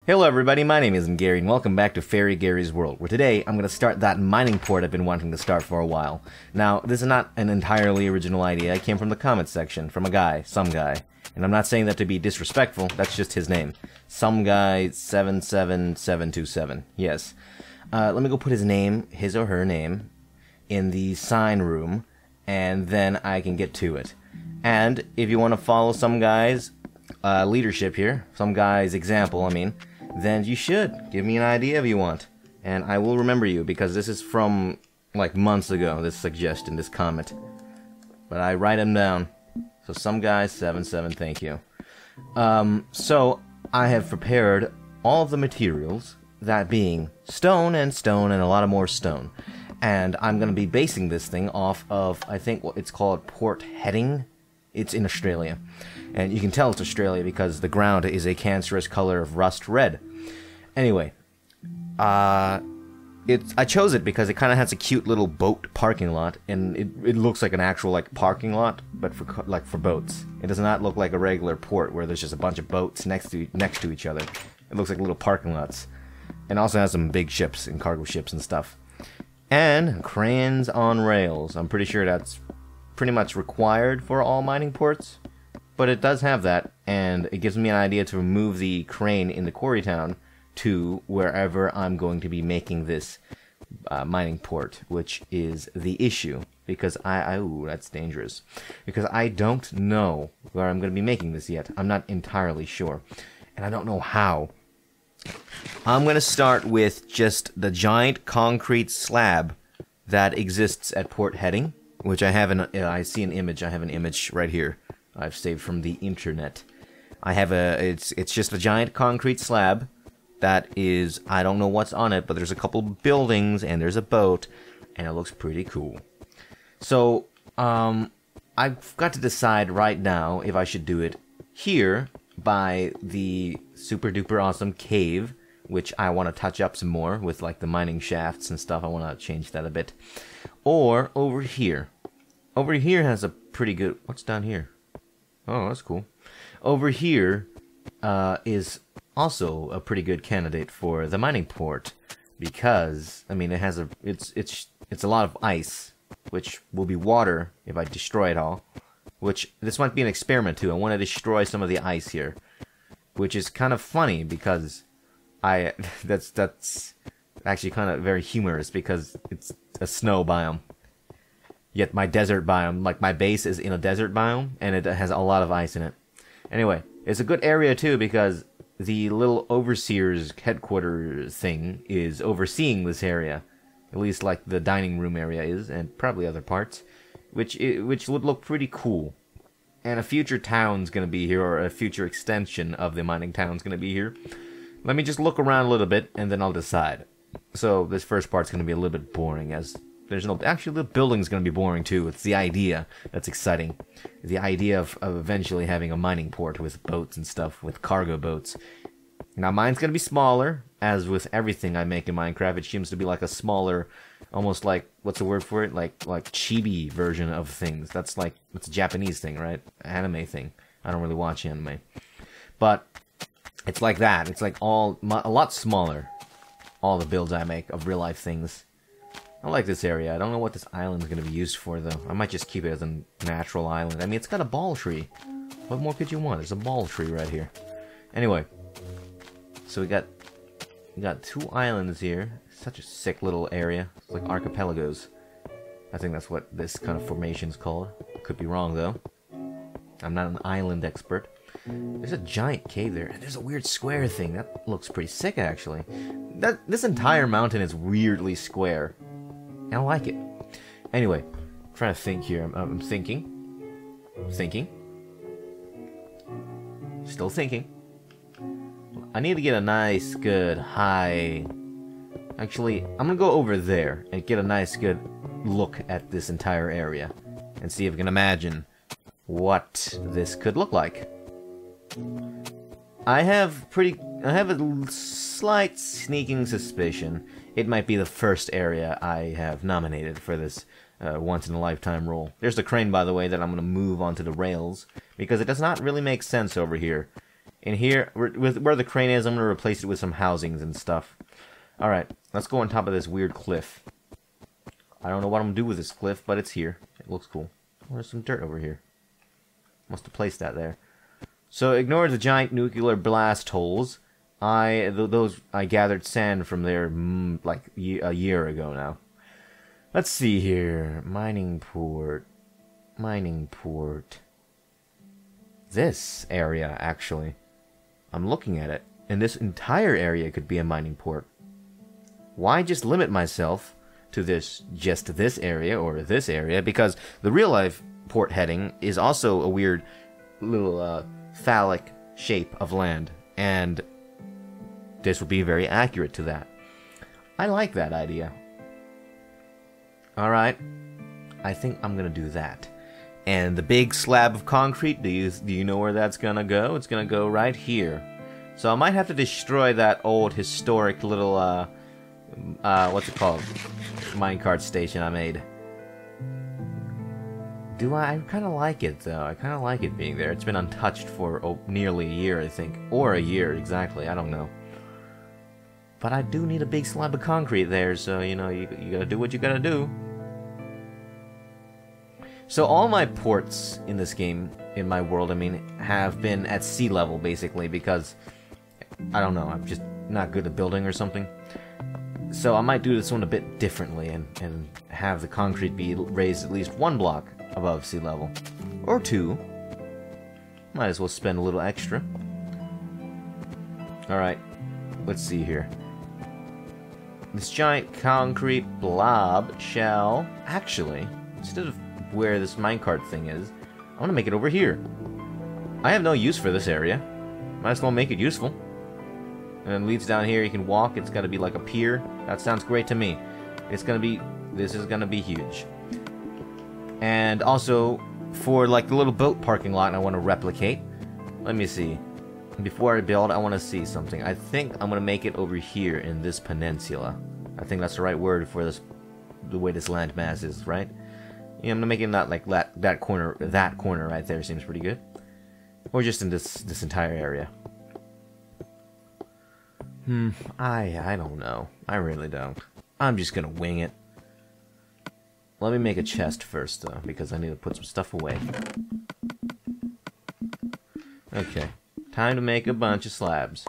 Hello everybody, my name is Gary and welcome back to Fairy Gary's World, where today I'm going to start that mining port I've been wanting to start for a while. Now, this is not an entirely original idea. It came from the comments section, from a guy, some guy. And I'm not saying that to be disrespectful, that's just his name. Some guy 77727. Yes. Let me go put his name, his or her name, in the sign room, and then I can get to it. And if you want to follow some guy's leadership here, some guy's example, I mean, then you should. Give me an idea if you want. And I will remember you, because this is from, like, months ago, this suggestion, this comment. But I write them down. So some guy 77, thank you. So I have prepared all of the materials, that being stone and a lot of more stone. And I'm going to be basing this thing off of, I think what it's called Port Heading. It's in Australia. And you can tell it's Australia because the ground is a cancerous color of rust red. Anyway, I chose it because it kind of has a cute little boat parking lot, and it looks like an actual like parking lot, but for boats. It does not look like a regular port where there's just a bunch of boats next to each other. It looks like little parking lots, and also has some big ships and cargo ships and stuff, and cranes on rails. I'm pretty sure that's pretty much required for all mining ports, but it does have that, and it gives me an idea to move the crane in the quarry town to wherever I'm going to be making this mining port, which is the issue, because ooh, that's dangerous, because I don't know where I'm going to be making this yet. I'm not entirely sure, and I don't know how. I'm going to start with just the giant concrete slab that exists at Port Heading, which I have I see an image. I have an image right here. I've saved from the internet. I have it's just a giant concrete slab that is, I don't know what's on it, but there's a couple buildings and there's a boat, and it looks pretty cool. So, I've got to decide right now if I should do it here by the super duper awesome cave, which I want to touch up some more with like the mining shafts and stuff. I want to change that a bit. Or over here. Over here has a pretty good... What's down here? Oh, that's cool. Over here is also a pretty good candidate for the mining port, because I mean it has it's a lot of ice, which will be water if I destroy it all. Which this might be an experiment too. I want to destroy some of the ice here, which is kind of funny because that's actually kind of very humorous because it's a snow biome. Yet my desert biome, like my base is in a desert biome, and it has a lot of ice in it. Anyway, it's a good area too because the little overseer's headquarters thing is overseeing this area. At least like the dining room area is, and probably other parts, which would look pretty cool. And a future town's gonna be here, or a future extension of the mining town's gonna be here. Let me just look around a little bit, and then I'll decide. So this first part's gonna be a little bit boring, as there's no... Actually, the building's gonna be boring too. It's the idea that's exciting. The idea of eventually having a mining port with boats and stuff, with cargo boats. Now, mine's gonna be smaller, as with everything I make in Minecraft. It seems to be like a smaller, almost like, what's the word for it? Like chibi version of things. That's like, it's a Japanese thing, right? Anime thing. I don't really watch anime. But it's like that. It's like a lot smaller. All the builds I make of real life things. I like this area. I don't know what this island's gonna be used for, though. I might just keep it as a natural island. I mean, it's got a ball tree. What more could you want? There's a ball tree right here. Anyway, so we got two islands here. Such a sick little area. It's like archipelagos. I think that's what this kind of formation's called. Could be wrong, though. I'm not an island expert. There's a giant cave there, and there's a weird square thing. That looks pretty sick, actually. This entire mountain is weirdly square. I don't like it. Anyway, I'm trying to think here. I'm thinking. Still thinking. I need to get a nice, good, high... Actually, I'm gonna go over there and get a nice, good look at this entire area. And see if I can imagine what this could look like. I have a slight sneaking suspicion it might be the first area I have nominated for this once-in-a-lifetime role. There's the crane, by the way, that I'm going to move onto the rails, because it does not really make sense over here. In here, where the crane is, I'm going to replace it with some housings and stuff. Alright, let's go on top of this weird cliff. I don't know what I'm going to do with this cliff, but it's here. It looks cool. Oh, there's some dirt over here. Must have placed that there. So ignore the giant nuclear blast holes. I gathered sand from there like a year ago now. Let's see here. Mining port. Mining port. This area, actually. I'm looking at it. And this entire area could be a mining port. Why just limit myself to just this area or this area? Because the real life port heading is also a weird little phallic shape of land. And this would be very accurate to that. I like that idea. Alright. I think I'm gonna do that. And the big slab of concrete, do you know where that's gonna go? It's gonna go right here. So I might have to destroy that old historic little what's it called? Minecart station I made. Do I kind of like it though. I kind of like it being there. It's been untouched for nearly a year, I think. Or a year exactly, I don't know. But I do need a big slab of concrete there, so you know, you gotta do what you gotta do. So all my ports in this game, in my world, I mean, have been at sea level, basically, because, I don't know, I'm just not good at building or something. So I might do this one a bit differently, and have the concrete be raised at least 1 block above sea level. Or 2. Might as well spend a little extra. Alright, let's see here. This giant concrete blob shall, actually, instead of where this minecart thing is, I want to make it over here. I have no use for this area. Might as well make it useful. And then leads down here, you can walk, it's got to be like a pier. That sounds great to me. This is gonna be huge. And also, for like the little boat parking lot I want to replicate, let me see. Before I build, I want to see something. I think I'm going to make it over here in this peninsula. I think that's the right word for this, the way this landmass is, right? Yeah, I'm going to make it not like that corner right there seems pretty good. Or just in this entire area. I don't know. I really don't. I'm just going to wing it. Let me make a chest first, though, because I need to put some stuff away. Okay. Time to make a bunch of slabs.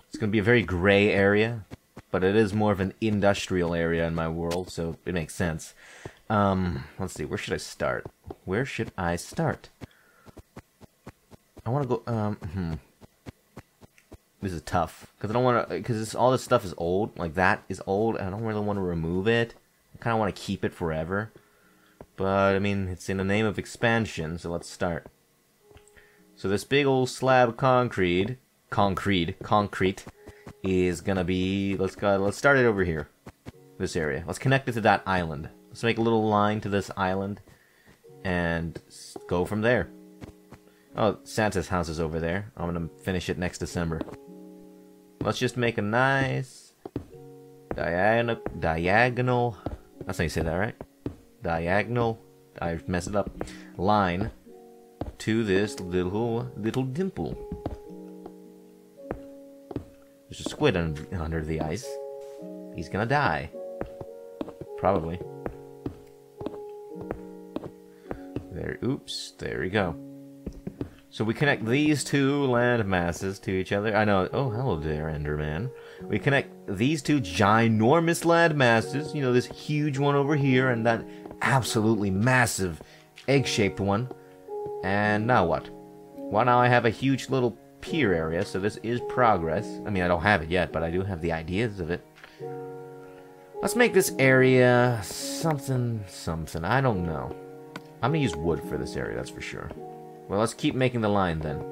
It's going to be a very gray area, but it is more of an industrial area in my world, so it makes sense. Let's see, where should I start? Where should I start? I want to go, This is tough, because I don't want to, because all this stuff is old, like that is old, and I don't really want to remove it. I kind of want to keep it forever. But, I mean, it's in the name of expansion, so let's start. So this big old slab of concrete is gonna be, let's start it over here. This area. Let's connect it to that island. Let's make a little line to this island and go from there. Oh, Santa's house is over there. I'm gonna finish it next December. Let's just make a nice diagonal, that's how you say that, right? Diagonal, I messed it up, line to this little dimple. There's a squid under the ice. He's gonna die. Probably. There, oops, there we go. So we connect these two land masses to each other. I know, oh, hello there, Enderman. We connect these two ginormous land masses, you know, this huge one over here and that absolutely massive egg-shaped one. And now what? Well, now I have a huge little pier area, so this is progress. I mean, I don't have it yet, but I do have the ideas of it. Let's make this area something. I don't know. I'm gonna use wood for this area, that's for sure. Well, let's keep making the line then.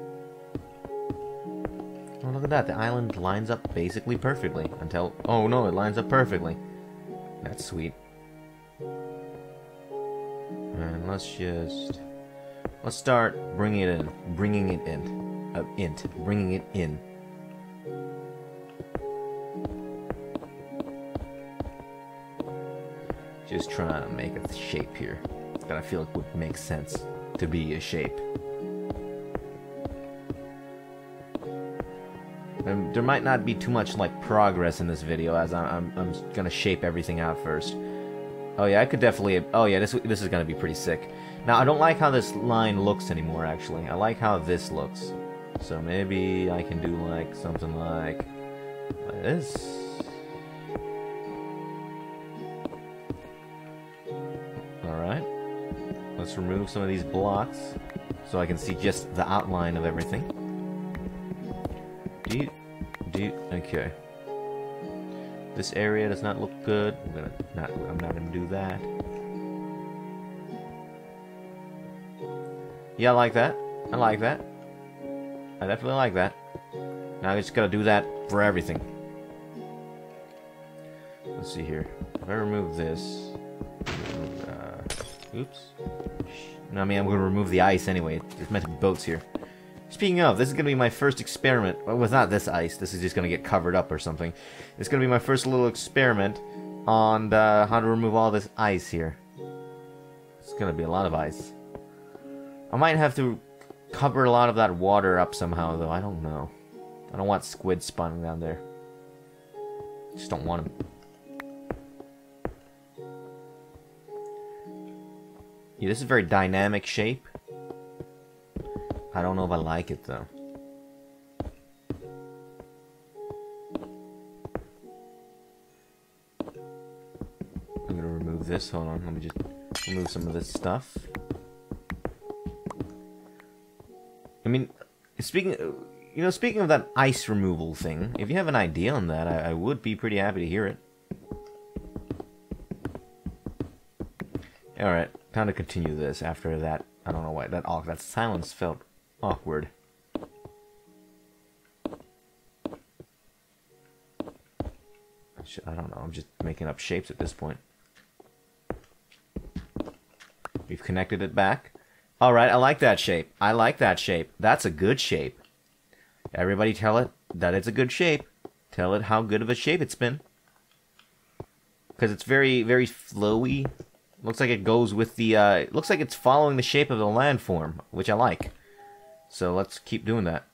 Oh, look at that. The island lines up basically perfectly until... Oh, no, it lines up perfectly. That's sweet. And let's start bringing it in. Bringing it in. Just trying to make a shape here that I feel like would make sense to be a shape. There might not be too much, like, progress in this video, as I'm gonna shape everything out first. Oh yeah, I could definitely... Oh yeah, this is gonna be pretty sick. Now, I don't like how this line looks anymore, actually. I like how this looks. So maybe I can do, like, something like this. Alright. Let's remove some of these blocks so I can see just the outline of everything. Okay. This area does not look good. I'm not gonna do that. Yeah, I like that. I like that. I definitely like that. Now I just gotta do that for everything. Let's see here. If I remove this... oops. No, I mean, I'm gonna remove the ice anyway. There's meant to be boats here. Speaking of, this is gonna be my first experiment. Well, it's not this ice. This is just gonna get covered up or something. It's gonna be my first little experiment on how to remove all this ice here. It's gonna be a lot of ice. I might have to cover a lot of that water up somehow, though. I don't know. I don't want squid spawning down there. Just don't want them. Yeah, this is a very dynamic shape. I don't know if I like it, though. I'm gonna remove this. Hold on, let me just remove some of this stuff. I mean, speaking of that ice removal thing, if you have an idea on that, I would be pretty happy to hear it. Alright, time to continue this after that. I don't know why that silence felt awkward. I don't know, I'm just making up shapes at this point. We've connected it back. Alright, I like that shape. I like that shape. That's a good shape. Everybody tell it that it's a good shape. Tell it how good of a shape it's been. Because it's very, very flowy. Looks like it goes with the, looks like it's following the shape of the landform, which I like. So let's keep doing that.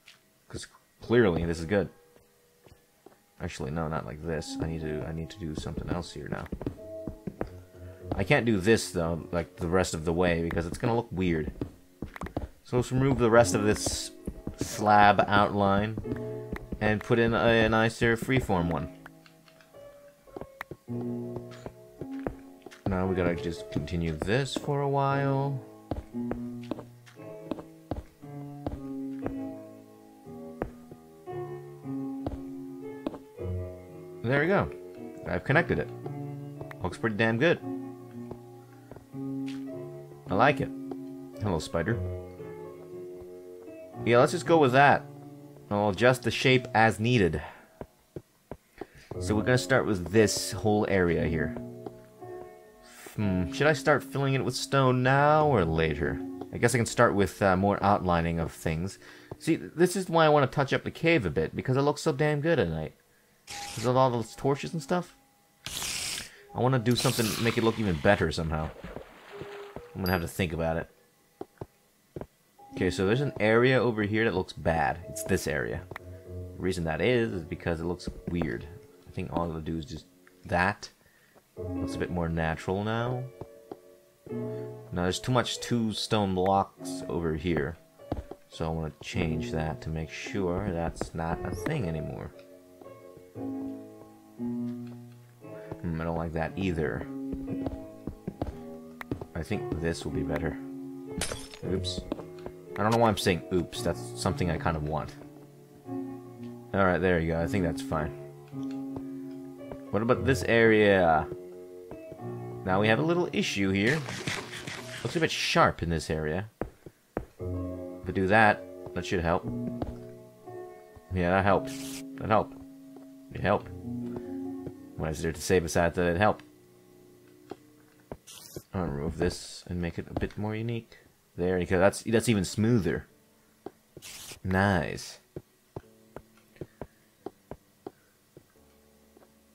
Because clearly this is good. Actually, no, not like this. I need to do something else here now. I can't do this, though, like the rest of the way, because it's gonna look weird. So let's remove the rest of this slab outline and put in a nicer freeform one. Now we gotta just continue this for a while. There we go. I've connected it. Looks pretty damn good. I like it. Hello, spider. Yeah, let's just go with that. I'll adjust the shape as needed. So we're gonna start with this whole area here. Should I start filling it with stone now or later? I guess I can start with more outlining of things. See, this is why I want to touch up the cave a bit, because it looks so damn good at night. Because of all those torches and stuff. I want to do something to make it look even better somehow. I'm gonna have to think about it. Okay, so there's an area over here that looks bad. It's this area. The reason that is because it looks weird. I think all I'm gonna do is just that. Looks a bit more natural now. Now there's too much two stone blocks over here. So I want to change that to make sure that's not a thing anymore. I don't like that either. I think this will be better. Oops. I don't know why I'm saying oops. That's something I kind of want. Alright, there you go. I think that's fine. What about this area? Now we have a little issue here. Looks a bit sharp in this area. If I do that, that should help. Yeah, that helped. That helped. It helped. What is there to say besides that it helped? I'll remove this and make it a bit more unique. There you go. That's even smoother. Nice.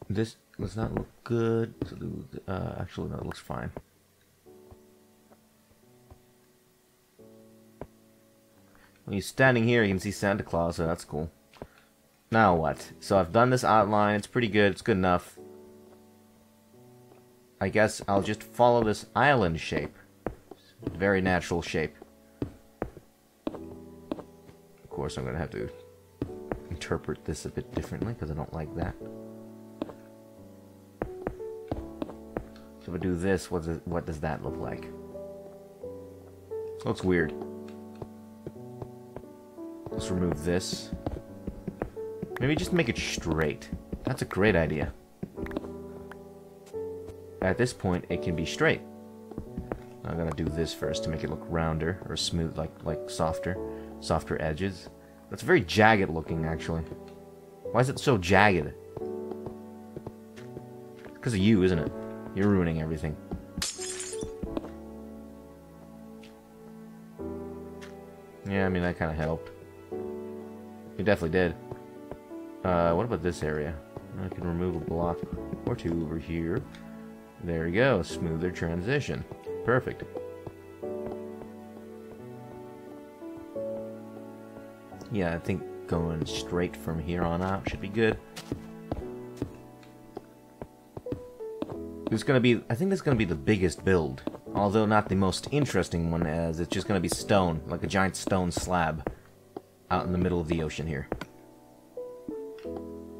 This does not look good. Actually, no, it looks fine. When you're standing here, you can see Santa Claus, so that's cool. Now what? So I've done this outline. It's pretty good. It's good enough. I guess I'll just follow this island shape. Very natural shape. Of course, I'm going to have to interpret this a bit differently because I don't like that. So if I do this, what does that look like? Looks weird. Let's remove this. Maybe just make it straight. That's a great idea. At this point, it can be straight. I'm gonna do this first to make it look rounder or smooth, like softer edges. That's very jagged looking, actually. Why is it so jagged? Because of you, isn't it? You're ruining everything. Yeah, I mean, that kind of helped. You definitely did. What about this area? I can remove a block or two over here. There we go. Smoother transition. Perfect. Yeah, I think going straight from here on out should be good. It's gonna be, I think this is gonna be the biggest build, although not the most interesting one, as it's just gonna be stone, like a giant stone slab out in the middle of the ocean here.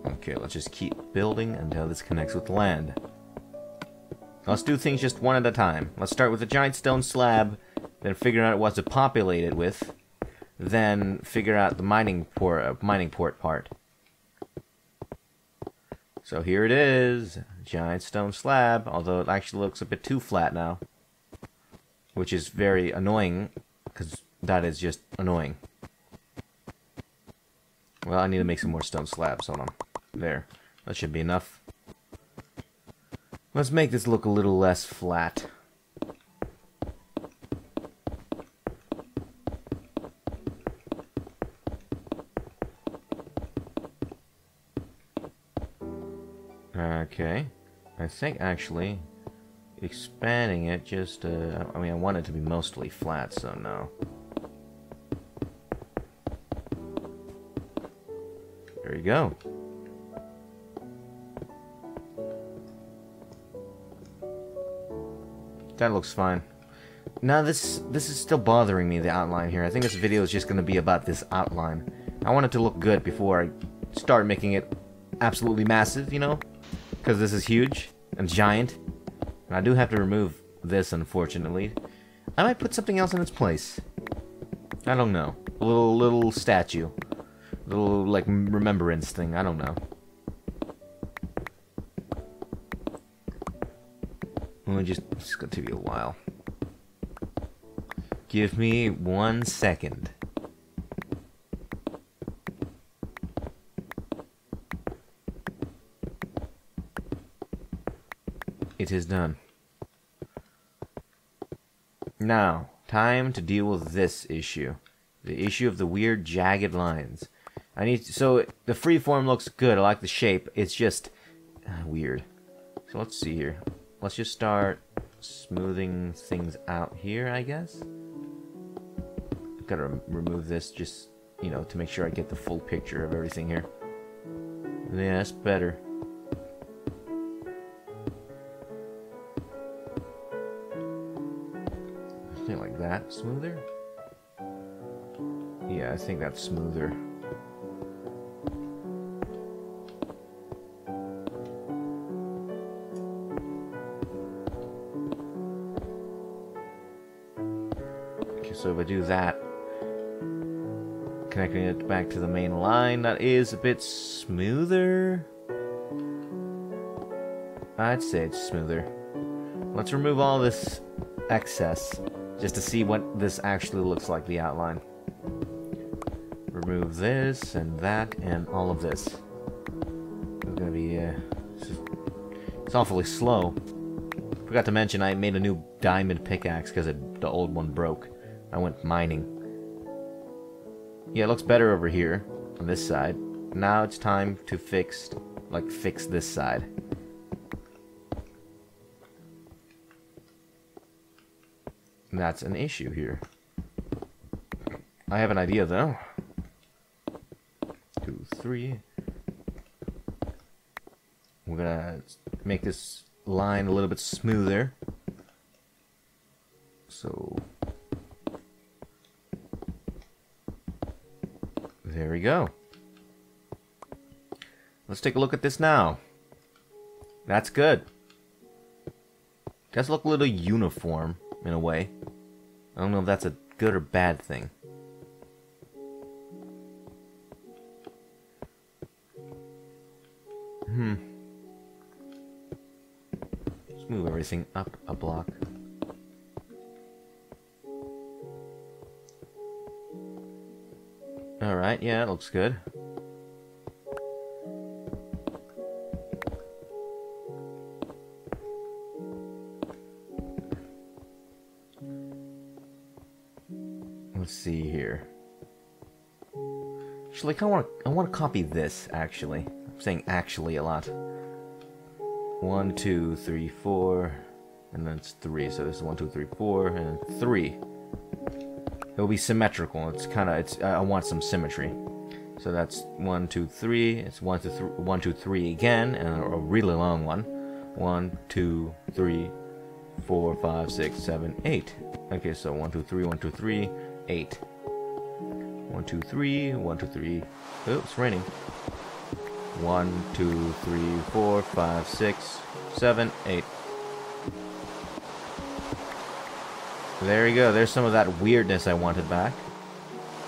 Okay, let's just keep building until this connects with land. Let's do things just one at a time. Let's start with a giant stone slab, then figure out what to populate it with, then figure out the mining port part. So here it is, giant stone slab, although it actually looks a bit too flat now, which is very annoying, because that is just annoying. Well, I need to make some more stone slabs. Hold on. There. That should be enough. Let's make this look a little less flat. Okay. I think actually expanding it just, I mean, I want it to be mostly flat, so no. There you go. That looks fine. Now this is still bothering me, the outline here. I think this video is just going to be about this outline. I want it to look good before I start making it absolutely massive, you know? Because this is huge and giant. And I do have to remove this, unfortunately. I might put something else in its place. I don't know. A little statue. A little, like, remembrance thing. I don't know. It's gonna take you a while. Give me 1 second. It is done. Now, time to deal with this issue. The issue of the weird jagged lines. So the freeform looks good. I like the shape. It's just weird. So let's see here. Let's just start smoothing things out here, I guess. I've got to remove this just, you know, to make sure I get the full picture of everything here. Yeah, that's better. I think like that. Smoother? Yeah, I think that's smoother. So if I do that, connecting it back to the main line, that is a bit smoother. I'd say it's smoother. Let's remove all this excess, just to see what this actually looks like, the outline. Remove this, and that, and all of this. It's gonna be, it's awfully slow. Forgot to mention I made a new diamond pickaxe because the old one broke. I went mining. Yeah, it looks better over here on this side. Now it's time to fix this side. And that's an issue here. I have an idea though. 2, 3. We're gonna make this line a little bit smoother. So there we go. Let's take a look at this now. That's good. Does look a little uniform in a way. I don't know if that's a good or bad thing. Let's move everything up a block. Alright, yeah, it looks good. Let's see here. Actually, I want to copy this, actually. I'm saying actually a lot. 1, 2, 3, 4, and then it's 3. So this is 1, 2, 3, 4, and then 3. It'll be symmetrical. It's kind of, I want some symmetry. So that's 1, 2, 3. It's 1, 2, 3 again, and a really long one. 1, 2, 3, 4, 5, 6, 7, 8. Okay, so 1, 2, 3, 1, 2, 3, 8. 1, 2, 3, 1, 2, 3. Oh, it's raining. 1, 2, 3, 4, 5, 6, 7, 8. There you go. There's some of that weirdness I wanted back.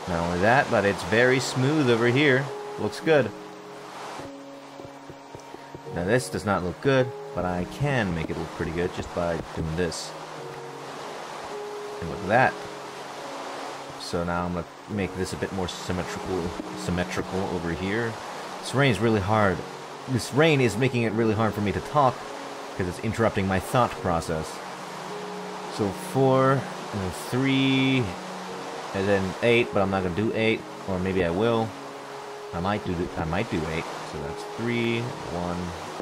Not only that, but it's very smooth over here. Looks good. Now this does not look good, but I can make it look pretty good just by doing this. And look at that. So now I'm gonna make this a bit more symmetrical over here. This rain is really hard. This rain is making it really hard for me to talk because it's interrupting my thought process. So 4, and then 3, and then 8, but I'm not gonna do 8, or maybe I will. I might do 8. So that's 3, 1,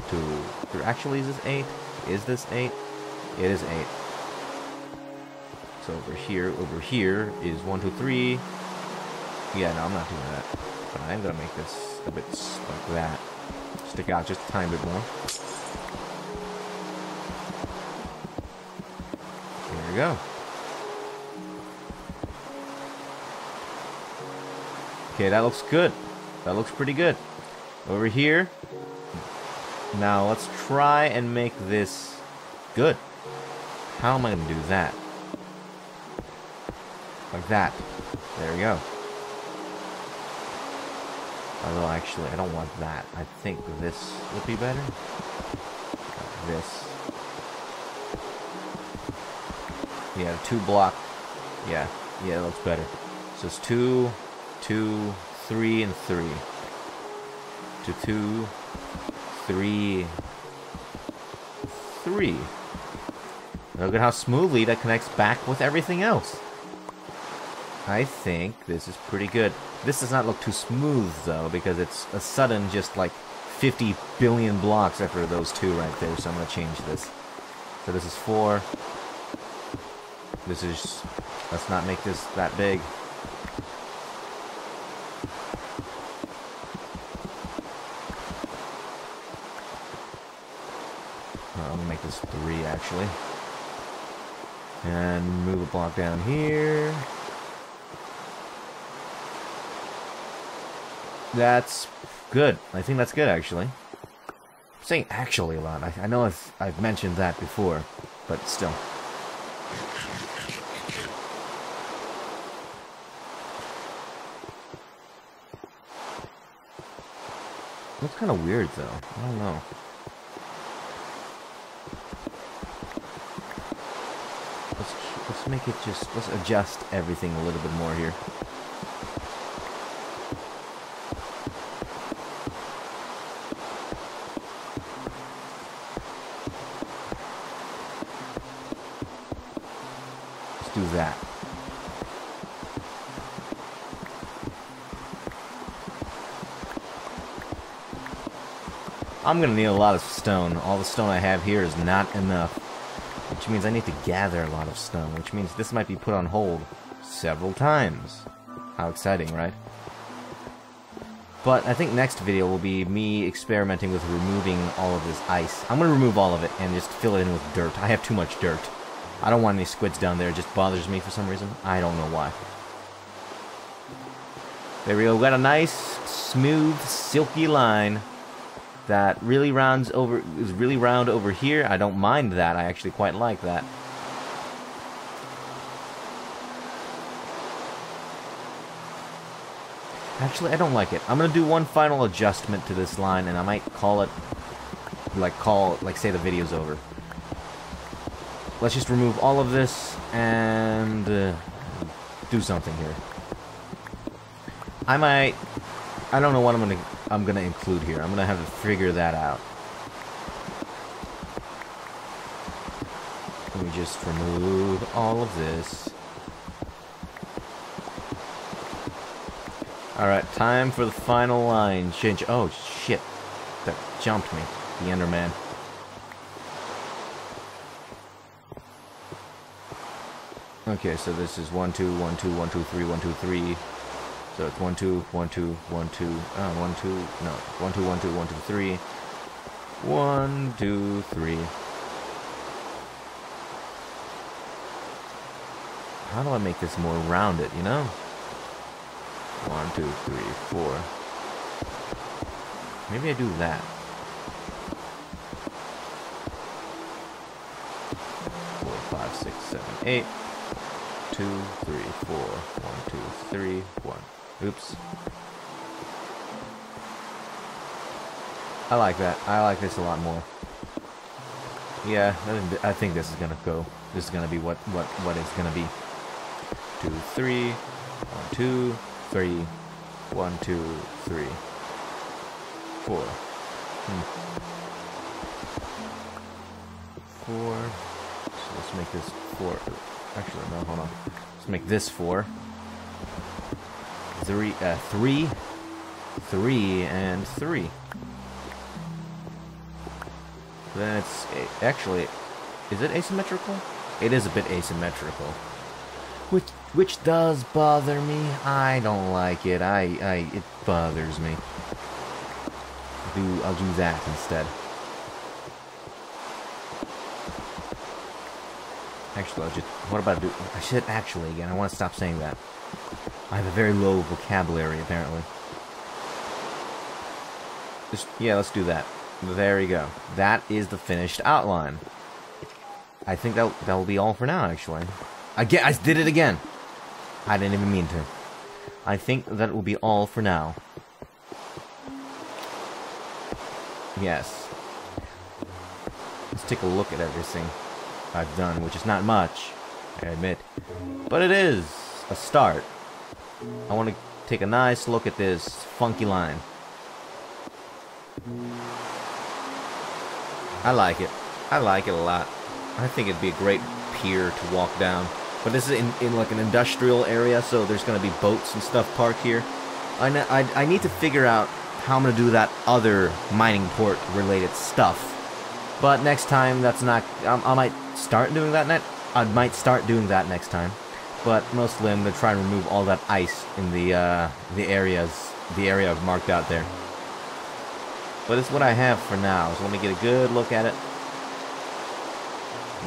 2, 3. Actually, is this 8? Is this 8? It is 8. So over here is 1, 2, 3. Yeah, no, I'm not doing that. But I'm gonna make this a bit like that. Stick out just a tiny bit more. There we go. Okay, that looks good. That looks pretty good. Over here. Now let's try and make this good. How am I gonna do that? Like that. There we go. Although actually, I don't want that. I think this would be better. Like this. Yeah, 2 block. Yeah, it looks better. So it's 2, 2, 3, and 3. 2, 2, 3, 3. Look at how smoothly that connects back with everything else. I think this is pretty good. This does not look too smooth, though, because it's a sudden just like 50 billion blocks after those 2 right there, so I'm going to change this. So this is 4. This is... Let's not make this that big. I'm going to make this 3, actually. And move a block down here. That's good. I think that's good, actually. I'm saying actually a lot. I know I've mentioned that before, but still. Looks kind of weird, though. I don't know. Let's make it just... Let's adjust everything a little bit more here. Do that. I'm gonna need a lot of stone. All the stone I have here is not enough, which means I need to gather a lot of stone, which means this might be put on hold several times. How exciting, right? But I think next video will be me experimenting with removing all of this ice. I'm going to remove all of it and just fill it in with dirt. I have too much dirt. I don't want any squids down there. It just bothers me for some reason. I don't know why. There we go. We got a nice, smooth, silky line that really is really round over here. I don't mind that. I actually quite like that. Actually, I don't like it. I'm gonna do one final adjustment to this line, and I might call it, like say the video's over. Let's just remove all of this and do something here. I don't know what I'm gonna include here. I'm gonna have to figure that out. Let me just remove all of this. Alright, time for the final line change. Oh, shit. That jumped me. The Enderman. Okay, so this is 1, 2, 1, 2, 1, 2, 3, 1, 2, 3. So it's 1, 2, 1, 2, 1, 2, 1, 2, no, 1, 2, 1, 2, 1, 2, 3. 1, 2, 3. How do I make this more rounded, you know? 1, 2, 3, 4. Maybe I do that. 4, 5, 6, 7, 8. 2, 3, 4. 1, 2, 3, 1. Oops. I like that. I like this a lot more. Yeah, I think this is gonna go. This is gonna be what it's gonna be. 2, 3. 1, 2. 3, 1, 2, 3, 4. 4. So let's make this 4. Actually, no, hold on. Let's make this 4. 3, 3, 3, and 3. Then it's actually, is it asymmetrical? It is a bit asymmetrical. Which does bother me. I don't like it. It bothers me. I'll do that instead. Actually, what about I should actually again. I want to stop saying that. I have a very low vocabulary apparently. Yeah, let's do that. There we go. That is the finished outline. I think that will be all for now. Actually, I did it again. I didn't even mean to. I think that will be all for now. Yes. Let's take a look at everything I've done, which is not much, I admit. But it is a start. I want to take a nice look at this funky line. I like it. I like it a lot. I think it'd be a great pier to walk down. But this is in like an industrial area, so there's going to be boats and stuff parked here. I need to figure out how I'm going to do that other mining port related stuff. But next time, that's not... I might start doing that next time. But mostly I'm going to try and remove all that ice in the area I've marked out there. But it's what I have for now, so let me get a good look at it.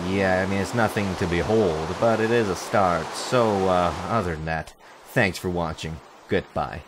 Yeah, I mean, it's nothing to behold, but it is a start. So, other than that, thanks for watching. Goodbye.